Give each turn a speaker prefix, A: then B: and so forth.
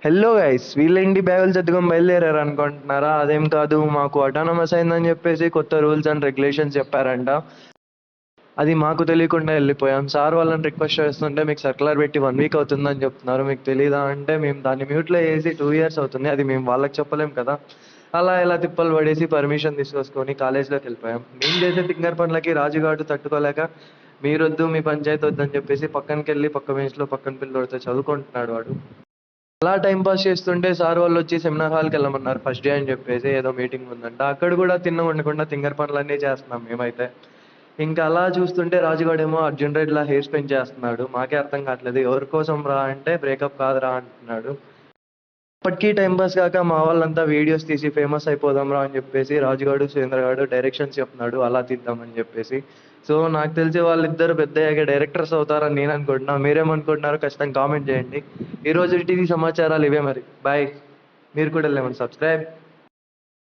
A: Hello guys, వీళ్ళేంటి బ్యాగులు సర్దుకొని బయలుదేరారు అనుకుంటున్నారా? అదేం కాదు, మాకు అటానమస్ అయిందని చెప్పేసి కొత్త రూల్స్ అండ్ రెగ్యులేషన్స్ చెప్పారంట. అది మాకు తెలియకుండా వెళ్ళిపోయాం. సార్ వాళ్ళని రిక్వెస్ట్ చేస్తుంటే మీకు సర్కులర్ పెట్టి 1 వీక్ అవుతుందని చెప్తున్నారు. మీకు తెలీదా అంటే మేము దాన్ని మ్యూట్లో వేసి 2 years అవుతుంది. అది మేము వాళ్ళకి చెప్పలేం కదా. అలా ఇలా తిప్పలు పడేసి పర్మిషన్ తీసుకొసుకొని కాలేజ్లోకి వెళ్ళిపోయాం. మేము చేసే తింగర్ పనులకి రాజుగాడు తట్టుకోలేక మీరొద్దు, మీ పంచాయతీ వద్దని చెప్పేసి పక్కనకి వెళ్ళి పక్క బెంచ్లో పక్కన పిల్లోడితో చదువుకుంటున్నాడు వాడు. అలా టైం పాస్ చేస్తుంటే సార్ వాళ్ళు వచ్చి సెమినార్ హాల్కి వెళ్ళమన్నారు ఫస్ట్ డే అని చెప్పేసి. ఏదో మీటింగ్ ఉందంట. అక్కడ కూడా తిన్న ఉండకుండా తింగర్ పనులన్నీ చేస్తున్నాం మేమైతే. ఇంకా అలా చూస్తుంటే రాజుగాడేమో అర్జున్ రెడ్డిలా హెయిర్ స్పెండ్ చేస్తున్నాడు. మాకే అర్థం కావట్లేదు, ఎవరి కోసం రా అంటే బ్రేకప్ కాదురా అంటున్నాడు. ఇప్పటికీ టైం పాస్ కాక మా వాళ్ళంతా వీడియోస్ తీసి ఫేమస్ అయిపోదాం రా అని చెప్పేసి రాజుగాడు సురేంద్రగాడు డైరెక్షన్స్ చెప్తున్నాడు అలా తీద్దామని చెప్పేసి. సో నాకు తెలిసి వాళ్ళిద్దరు పెద్ద అయ్యాక డైరెక్టర్స్ అవుతారని నేను అనుకుంటున్నా. మీరేమనుకుంటున్నారో ఖచ్చితంగా కామెంట్ చేయండి. ఈ రోజు టీవీ సమాచారాలు ఇవే మరి. బాయ్. మీరు కూడా లేమని సబ్స్క్రైబ్.